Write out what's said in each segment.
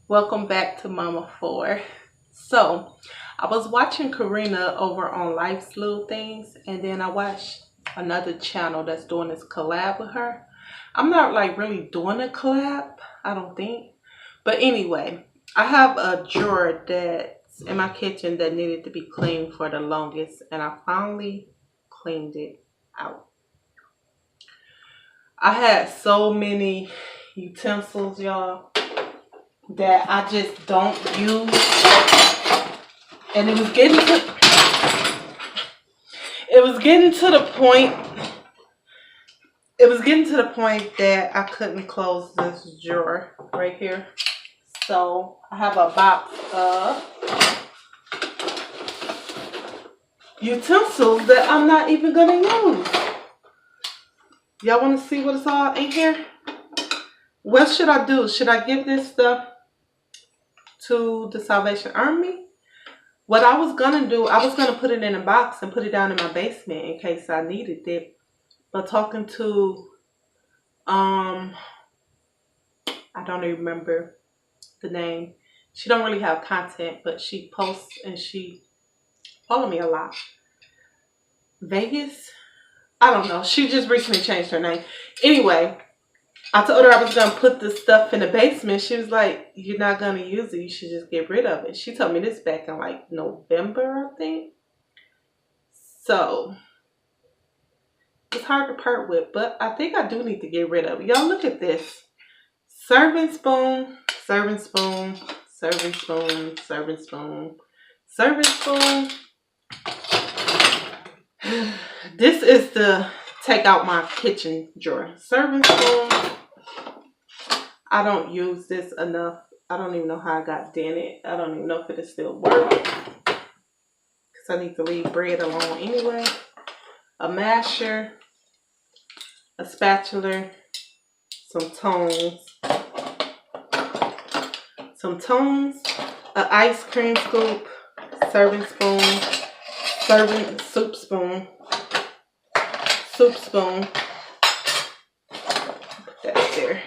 Welcome back to Mama 4. So, I was watching Karina over on Life's Little Things, and then I watched another channel that's doing this collab with her. I'm not like really doing a collab, I don't think. But anyway, I have a drawer that's in my kitchen that needed to be cleaned for the longest, and I finally cleaned it out. I had so many utensils, y'all, that I just don't use, and it was getting to the point that I couldn't close this drawer right here. So I have a box of utensils that I'm not even gonna use. Y'all want to see what it's all in here? What should I do? Should I give this stuff to the Salvation Army? What I was gonna do, I was gonna put it in a box and put it down in my basement in case I needed it. But talking to I don't even remember the name. She don't really have content, but she posts and she follow me a lot. Vegas? I don't know. She just recently changed her name. Anyway, I told her I was gonna put the stuff in the basement. She was like, "You're not gonna use it. You should just get rid of it." She told me this back in like November, I think. So it's hard to part with, but I think I do need to get rid of it. Y'all look at this. Serving spoon, serving spoon, serving spoon, serving spoon, serving spoon. This is the take out my kitchen drawer. Serving spoon. I don't use this enough. I don't even know how I got dented. I don't even know if it'll still work, because I need to leave bread alone anyway. A masher, a spatula, some tongs, an ice cream scoop, serving spoon, soup spoon. Put that there.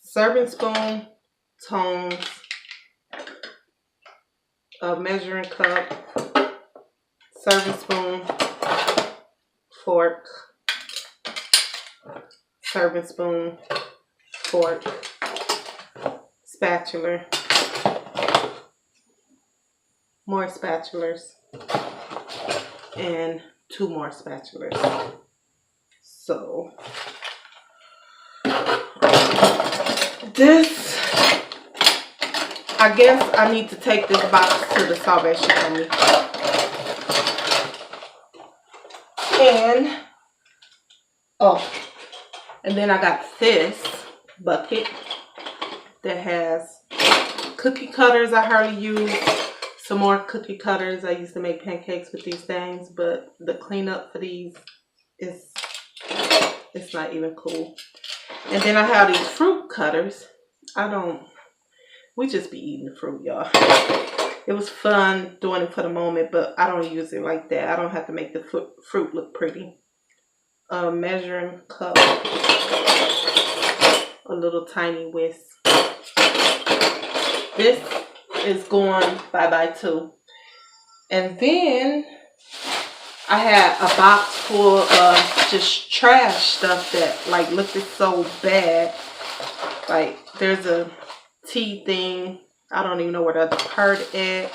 Serving spoon, tongs, a measuring cup, serving spoon, fork, serving spoon, fork, spatula, more spatulas, and 2 more spatulas. So this, I guess I need to take this box to the Salvation Army. And then I got this bucket that has cookie cutters I hardly use. Some more cookie cutters. I used to make pancakes with these things, but the cleanup for these is, it's not even cool. And then I have these fruit cutters. We just be eating the fruit, y'all. It was fun doing it for the moment, but I don't use it like that. I don't have to make the fruit look pretty. A measuring cup, a little tiny whisk. This is going bye-bye too. And then I had a box full of just trash stuff that like looked so bad. Like there's a tea thing. I don't even know where the other part at.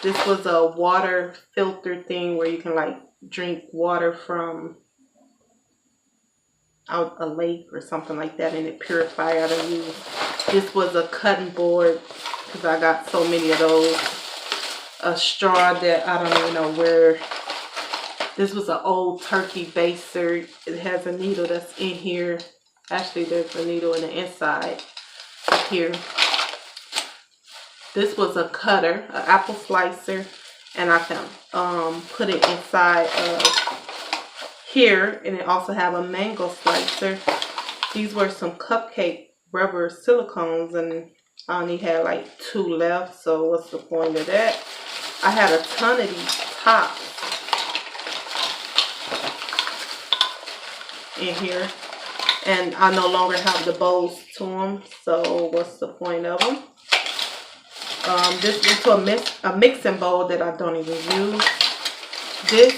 This was a water filter thing where you can like drink water from out a lake or something like that, and it purifies out of you. This was a cutting board, because I got so many of those. A straw that I don't even know where. This was an old turkey baster. It has a needle that's in here. Actually, there's a needle in the inside here. This was a cutter, an apple slicer, and I can put it inside of here, and it also have a mango slicer. These were some cupcake rubber silicones, and I only had like 2 left, so what's the point of that? I had a ton of these tops in here, and I no longer have the bows to them, so what's the point of them? This is a mixing bowl that I don't even use. This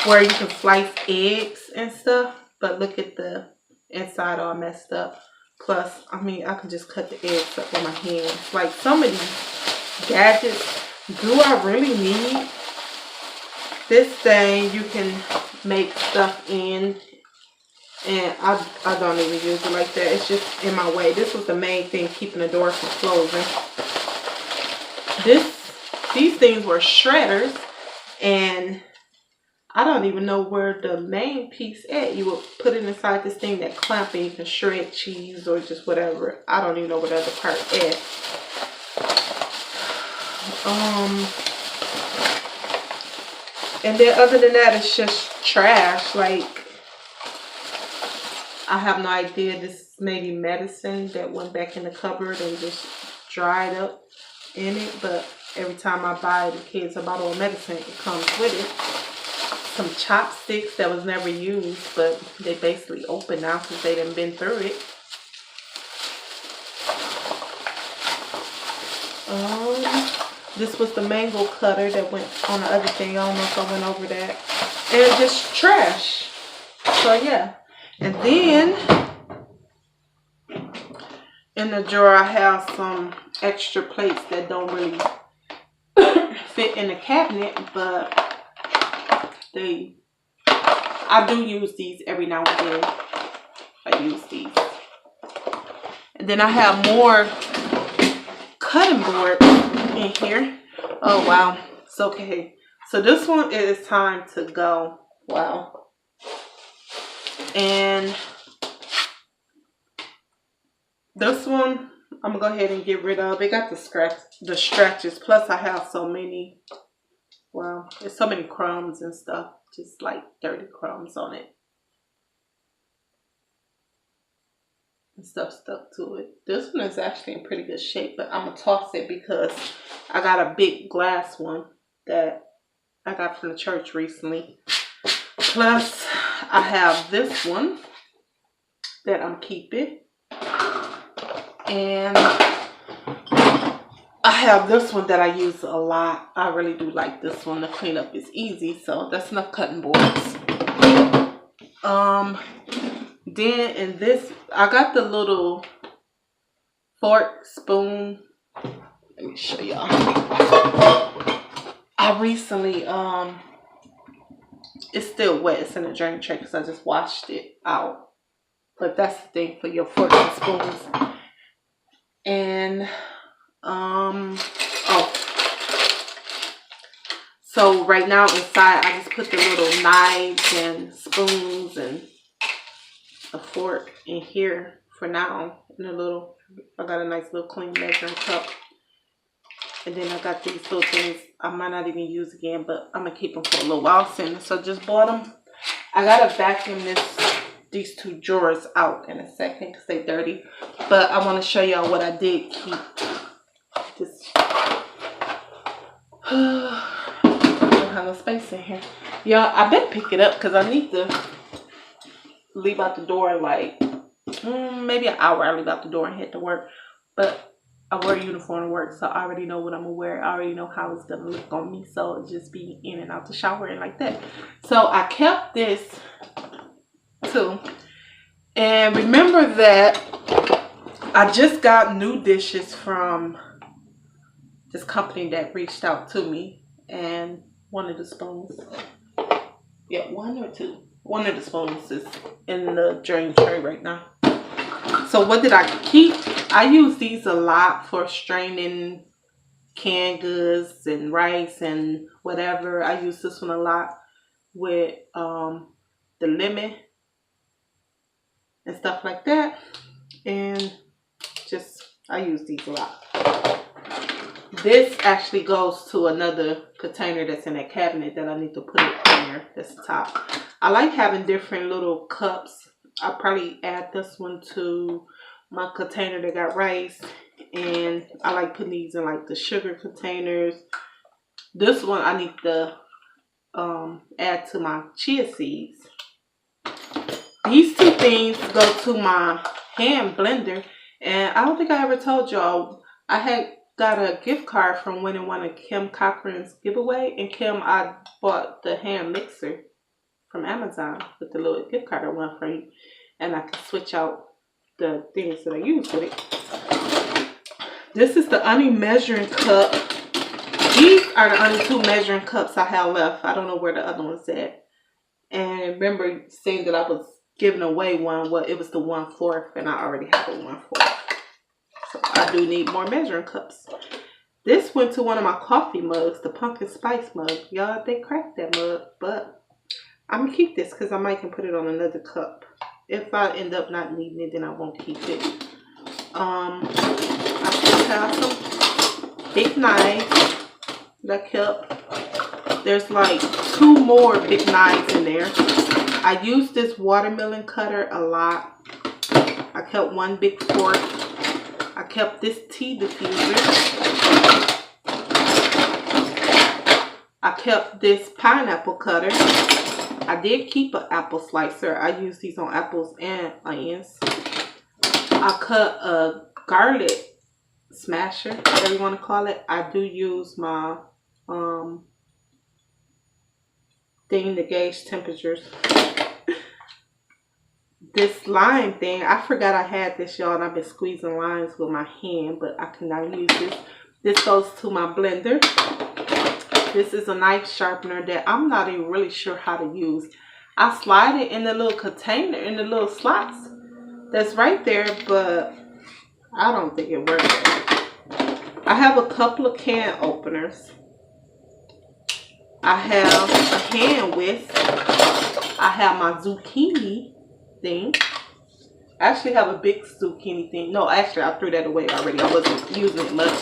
where you can slice eggs and stuff, but look at the inside all messed up. Plus, I mean, I can just cut the eggs up with my hands. Like, some of these gadgets, do I really need this thing? You can make stuff in, and I don't even use it like that. It's just in my way. This was the main thing keeping the door from closing. These things were shredders, and I don't even know where the main piece at. You would put it inside this thing that clamp, and you can shred cheese or just whatever. I don't even know where the other part at. And then other than that, it's just trash. Like, I have no idea. This may be medicine that went back in the cupboard and just dried up in it. But every time I buy the kids a bottle of medicine, it comes with it. Some chopsticks that was never used, but they basically open now because they done been through it. This was the mango cutter that went on the other thing. I don't know if I went over that. And just trash. So yeah. And then in the drawer I have some extra plates that don't really fit in the cabinet, but I do use these every now and then. I use these. And then I have more cutting boards in here. Oh wow. It's okay. So this one is time to go. Wow. And this one I'm gonna go ahead and get rid of. It got the stretches. Plus I have so many. Well, there's so many crumbs and stuff, just like dirty crumbs on it. And stuff stuck to it. This one is actually in pretty good shape, but I'm going to toss it because I got a big glass one that I got from the church recently. Plus, I have this one that I'm keeping. And I have this one that I use a lot. I really do like this one. The cleanup is easy, so that's enough cutting boards. Then in this, I got the little fork, spoon. Let me show y'all. I recently, it's still wet. It's in the drain tray because I just washed it out. But that's the thing for your forks and spoons. And so right now inside I just put the little knives and spoons and a fork in here for now. And I got a nice little clean measuring cup. And then I got these little things I might not even use again, but I'm gonna keep them for a little while soon. So just bought them. I gotta vacuum these two drawers out in a second because they're dirty. But I want to show y'all what I did keep. I don't have no space in here. Y'all, I better pick it up because I need to leave out the door like maybe an hour. I leave out the door and head to work. But I wear a uniform to work, so I already know what I'm gonna wear. I already know how it's gonna look on me, so it'll just be in and out the shower and like that. So I kept this too. And remember that I just got new dishes from this company that reached out to me, and one of the spoons, yeah, one or two, one of the spoons is in the drain tray right now. So what did I keep? I use these a lot for straining canned goods and rice and whatever. I use this one a lot with the lemon and stuff like that. And just, I use these a lot. This actually goes to another container that's in that cabinet that I need to put it in there. That's the top. I like having different little cups. I'll probably add this one to my container that got rice. And I like putting these in like the sugar containers. This one I need to add to my chia seeds. These two things go to my hand blender. And I don't think I ever told y'all, I had got a gift card from winning one of Kim Cochran's giveaway. And Kim, I bought the hand mixer from Amazon with the little gift card I won for you. And I can switch out the things that I use with it. This is the only measuring cup. These are the only two measuring cups I have left. I don't know where the other one's at. And remember saying that I was giving away one. Well, it was the 1/4, and I already have a 1/4. So I do need more measuring cups. This went to one of my coffee mugs, the pumpkin spice mug. Y'all, they cracked that mug, but I'm gonna keep this because I might can put it on another cup. If I end up not needing it, then I won't keep it. I still have some big knives that I kept. There's like 2 more big knives in there. I use this watermelon cutter a lot. I kept 1 big fork. I kept this tea diffuser. I kept this pineapple cutter. I did keep an apple slicer. I use these on apples and onions. I cut a garlic smasher, whatever you want to call it. I do use my thing to gauge temperatures. This lime thing, I forgot I had this, y'all, and I've been squeezing limes with my hand, but I cannot use this. This goes to my blender. This is a knife sharpener that I'm not even really sure how to use. I slide it in the little container, in the little slots that's right there, but I don't think it works. I have a couple of can openers. I have a hand whisk. I have my zucchini thing. I actually have a big zucchini thing. No, actually I threw that away already. I wasn't using it much.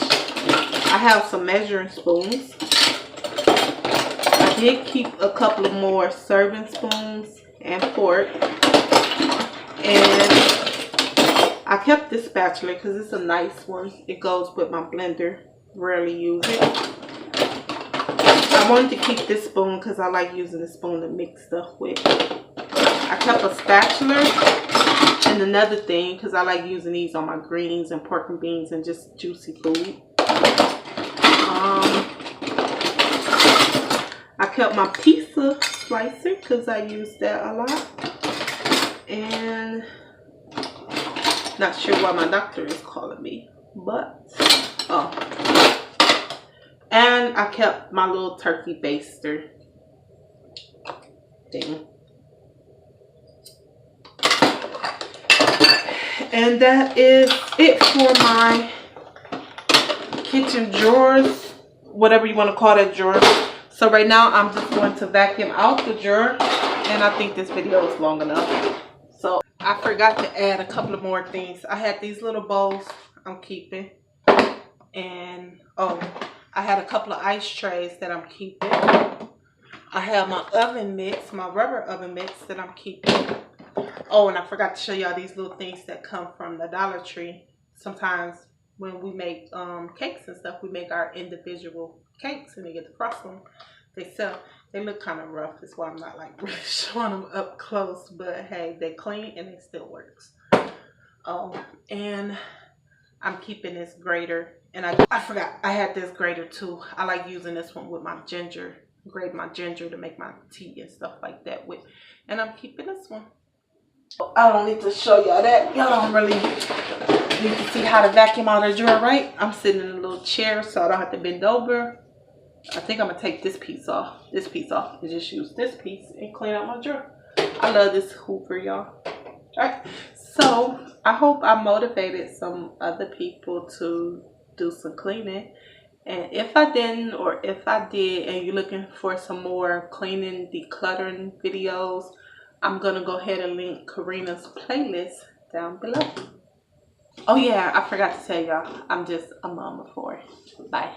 I have some measuring spoons. I did keep a couple of more serving spoons and fork. And I kept this spatula because it's a nice one. It goes with my blender. Rarely use it. I wanted to keep this spoon because I like using the spoon to mix stuff with. I kept a spatula and another thing because I like using these on my greens and pork and beans and just juicy food. I kept my pizza slicer because I use that a lot. And not sure why my doctor is calling me, but and I kept my little turkey baster thing. And that is it for my kitchen drawers, whatever you want to call that drawer. So right now I'm just going to vacuum out the drawer, and I think this video is long enough. So I forgot to add a couple of more things. I had these little bowls I'm keeping, and I had a couple of ice trays that I'm keeping. I have my oven mitts, my rubber oven mitts that I'm keeping. Oh, and I forgot to show y'all these little things that come from the Dollar Tree. Sometimes when we make cakes and stuff, we make our individual cakes and they get to frost them. They sell. They look kind of rough. That's why I'm not like really showing them up close. But hey, they clean and it still works. Oh, and I'm keeping this grater. And I forgot I had this grater too. I like using this one with my ginger. Grate my ginger to make my tea and stuff like that with. And I'm keeping this one. I don't need to show y'all that. Y'all don't really need to see how to vacuum out a drawer, right? I'm sitting in a little chair so I don't have to bend over. I think I'm going to take this piece off. This piece off. And just use this piece and clean out my drawer. I love this Hoover, y'all. Alright. So, I hope I motivated some other people to do some cleaning. And if I didn't, or if I did, and you're looking for some more cleaning, decluttering videos, I'm going to go ahead and link Karina's playlist down below. Oh yeah, I forgot to tell y'all, I'm just a mama for it. Bye.